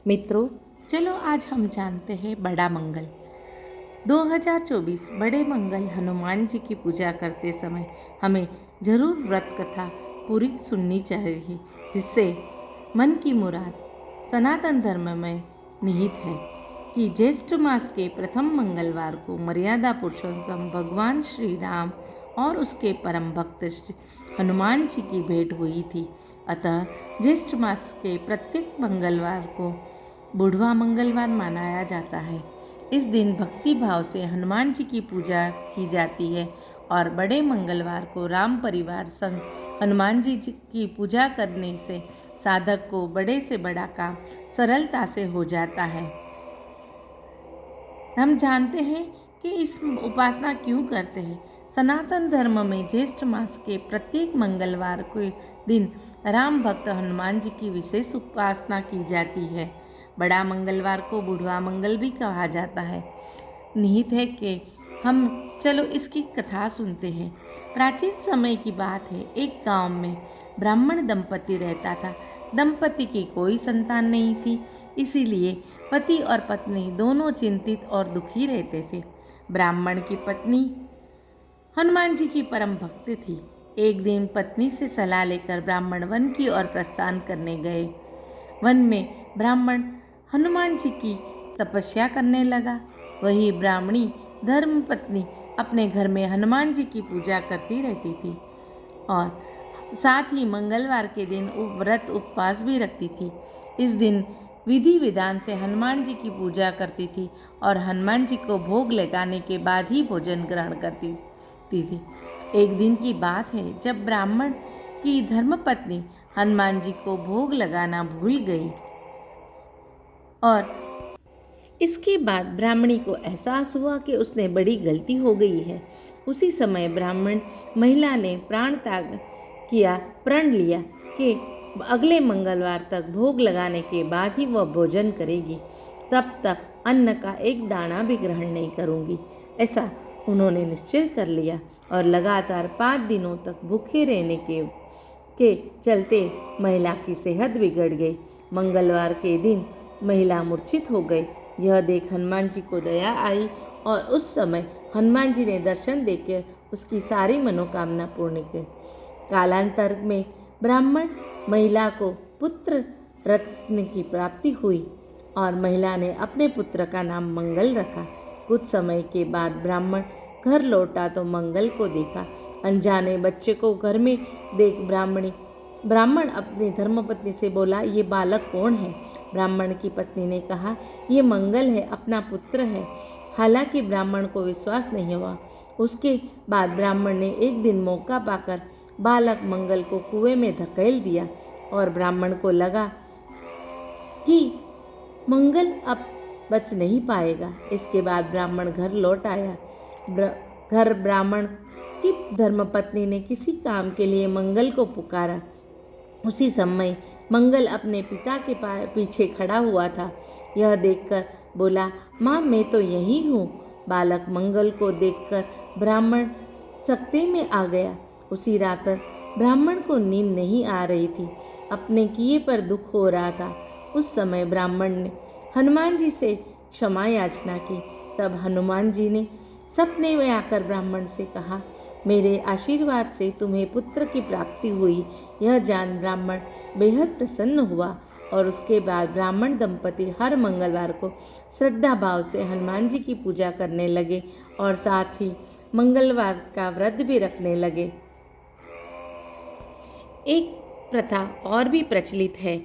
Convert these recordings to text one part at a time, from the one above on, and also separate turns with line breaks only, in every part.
मित्रों, चलो आज हम जानते हैं बड़ा मंगल। 2024 बड़े मंगल हनुमान जी की पूजा करते समय हमें जरूर व्रत कथा पूरी सुननी चाहिए, जिससे मन की मुराद। सनातन धर्म में निहित है कि ज्येष्ठ मास के प्रथम मंगलवार को मर्यादा पुरुषोत्तम भगवान श्री राम और उसके परम भक्त श्री हनुमान जी की भेंट हुई थी। अतः ज्येष्ठ मास के प्रत्येक मंगलवार को बुढ़वा मंगलवार मनाया जाता है। इस दिन भक्ति भाव से हनुमान जी की पूजा की जाती है और बड़े मंगलवार को राम परिवार संग हनुमान जी की पूजा करने से साधक को बड़े से बड़ा काम सरलता से हो जाता है। हम जानते हैं कि इस उपासना क्यों करते हैं। सनातन धर्म में ज्येष्ठ मास के प्रत्येक मंगलवार के दिन राम भक्त हनुमान जी की विशेष उपासना की जाती है। बड़ा मंगलवार को बुढ़वा मंगल भी कहा जाता है। निहित है कि हम चलो इसकी कथा सुनते हैं। प्राचीन समय की बात है। एक गांव में ब्राह्मण दंपति रहता था। दंपति की कोई संतान नहीं थी, इसीलिए पति और पत्नी दोनों चिंतित और दुखी रहते थे। ब्राह्मण की पत्नी हनुमान जी की परम भक्त थी। एक दिन पत्नी से सलाह लेकर ब्राह्मण वन की ओर प्रस्थान करने गए। वन में ब्राह्मण हनुमान जी की तपस्या करने लगा। वही ब्राह्मणी धर्म पत्नी अपने घर में हनुमान जी की पूजा करती रहती थी और साथ ही मंगलवार के दिन व्रत उपवास भी रखती थी। इस दिन विधि विधान से हनुमान जी की पूजा करती थी और हनुमान जी को भोग लगाने के बाद ही भोजन ग्रहण करती थी। एक दिन की बात है जब ब्राह्मण की धर्मपत्नी हनुमान जी को भोग लगाना भूल गई और इसके बाद ब्राह्मणी को एहसास हुआ कि उसने बड़ी गलती हो गई है। उसी समय ब्राह्मण महिला ने प्रण लिया कि अगले मंगलवार तक भोग लगाने के बाद ही वह भोजन करेगी। तब तक अन्न का एक दाना भी ग्रहण नहीं करूंगी, ऐसा उन्होंने निश्चय कर लिया और लगातार 5 दिनों तक भूखे रहने के चलते महिला की सेहत बिगड़ गई। मंगलवार के दिन महिला मूर्छित हो गई। यह देख हनुमान जी को दया आई और उस समय हनुमान जी ने दर्शन देकर उसकी सारी मनोकामना पूर्ण की। कालांतर में ब्राह्मण महिला को पुत्र रत्न की प्राप्ति हुई और महिला ने अपने पुत्र का नाम मंगल रखा। कुछ समय के बाद ब्राह्मण घर लौटा तो मंगल को देखा। अनजाने बच्चे को घर में देख ब्राह्मण अपनी धर्मपत्नी से बोला, ये बालक कौन है? ब्राह्मण की पत्नी ने कहा, ये मंगल है, अपना पुत्र है। हालांकि ब्राह्मण को विश्वास नहीं हुआ। उसके बाद ब्राह्मण ने एक दिन मौका पाकर बालक मंगल को कुएं में धकेल दिया और ब्राह्मण को लगा कि मंगल अब बच नहीं पाएगा। इसके बाद ब्राह्मण घर लौट आया। ब्राह्मण की धर्मपत्नी ने किसी काम के लिए मंगल को पुकारा। उसी समय मंगल अपने पिता के पीछे खड़ा हुआ था। यह देखकर बोला, माँ मैं तो यही हूँ। बालक मंगल को देखकर ब्राह्मण सकते में आ गया। उसी रात ब्राह्मण को नींद नहीं आ रही थी, अपने किए पर दुख हो रहा था। उस समय ब्राह्मण ने हनुमान जी से क्षमा याचना की। तब हनुमान जी ने सपने में आकर ब्राह्मण से कहा, मेरे आशीर्वाद से तुम्हें पुत्र की प्राप्ति हुई। यह जान ब्राह्मण बेहद प्रसन्न हुआ और उसके बाद ब्राह्मण दंपति हर मंगलवार को श्रद्धा भाव से हनुमान जी की पूजा करने लगे और साथ ही मंगलवार का व्रत भी रखने लगे। एक प्रथा और भी प्रचलित है।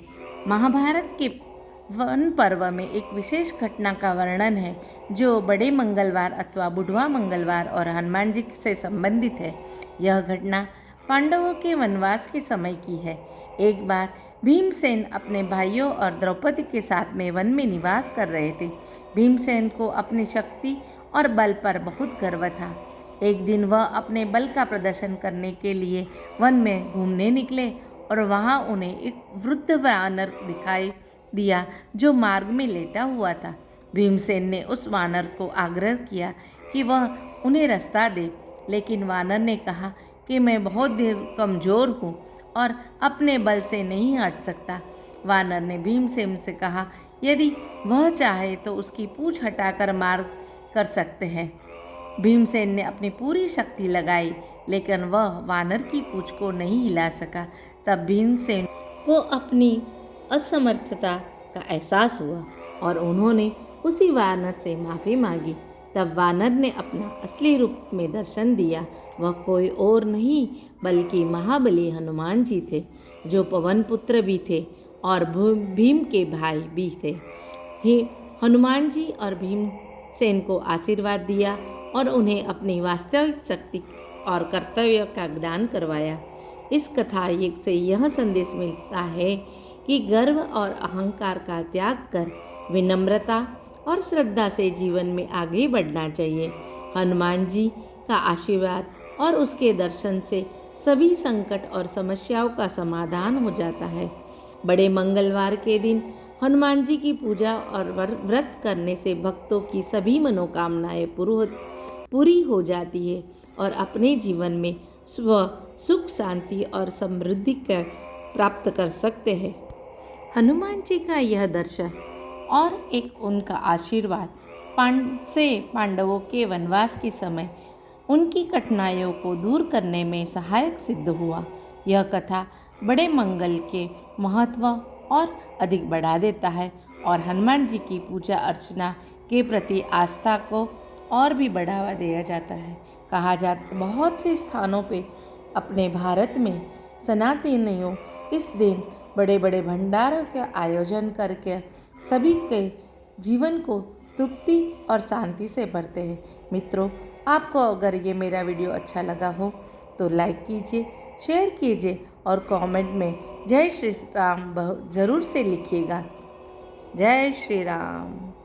महाभारत के वन पर्व में एक विशेष घटना का वर्णन है जो बड़े मंगलवार अथवा बुढ़वा मंगलवार और हनुमान जी से संबंधित है। यह घटना पांडवों के वनवास के समय की है। एक बार भीमसेन अपने भाइयों और द्रौपदी के साथ में वन में निवास कर रहे थे। भीमसेन को अपनी शक्ति और बल पर बहुत गर्व था। एक दिन वह अपने बल का प्रदर्शन करने के लिए वन में घूमने निकले और वहां उन्हें एक वृद्ध वानर दिखाई दिया जो मार्ग में लेटा हुआ था। भीमसेन ने उस वानर को आग्रह किया कि वह उन्हें रास्ता दे, लेकिन वानर ने कहा कि मैं बहुत कमज़ोर हूँ और अपने बल से नहीं हट सकता। वानर ने भीमसेन से कहा, यदि वह चाहे तो उसकी पूंछ हटाकर मार कर सकते हैं। भीमसेन ने अपनी पूरी शक्ति लगाई, लेकिन वह वानर की पूंछ को नहीं हिला सका। तब भीमसेन को अपनी असमर्थता का एहसास हुआ और उन्होंने उसी वानर से माफ़ी मांगी। तब वानर ने अपना असली रूप में दर्शन दिया। वह कोई और नहीं बल्कि महाबली हनुमान जी थे, जो पवन पुत्र भी थे और भीम के भाई भी थे। हनुमान जी और भीमसेन को आशीर्वाद दिया और उन्हें अपनी वास्तविक शक्ति और कर्तव्य का ज्ञान करवाया। इस कथा से यह संदेश मिलता है कि गर्व और अहंकार का त्याग कर विनम्रता और श्रद्धा से जीवन में आगे बढ़ना चाहिए। हनुमान जी का आशीर्वाद और उसके दर्शन से सभी संकट और समस्याओं का समाधान हो जाता है। बड़े मंगलवार के दिन हनुमान जी की पूजा और व्रत करने से भक्तों की सभी मनोकामनाएं पूरी हो जाती है और अपने जीवन में सुख शांति और समृद्धि का प्राप्त कर सकते हैं। हनुमान जी का यह दर्शन और एक उनका आशीर्वाद पांडवों के वनवास के समय उनकी कठिनाइयों को दूर करने में सहायक सिद्ध हुआ। यह कथा बड़े मंगल के महत्व और अधिक बढ़ा देता है और हनुमान जी की पूजा अर्चना के प्रति आस्था को और भी बढ़ावा दिया जाता है। कहा जाता बहुत से स्थानों पे अपने भारत में सनातनियों इस दिन बड़े बड़े भंडारों का आयोजन करके सभी के जीवन को तृप्ति और शांति से भरते हैं। मित्रों, आपको अगर ये मेरा वीडियो अच्छा लगा हो तो लाइक कीजिए, शेयर कीजिए और कमेंट में जय श्री राम ज़रूर से लिखिएगा। जय श्री राम।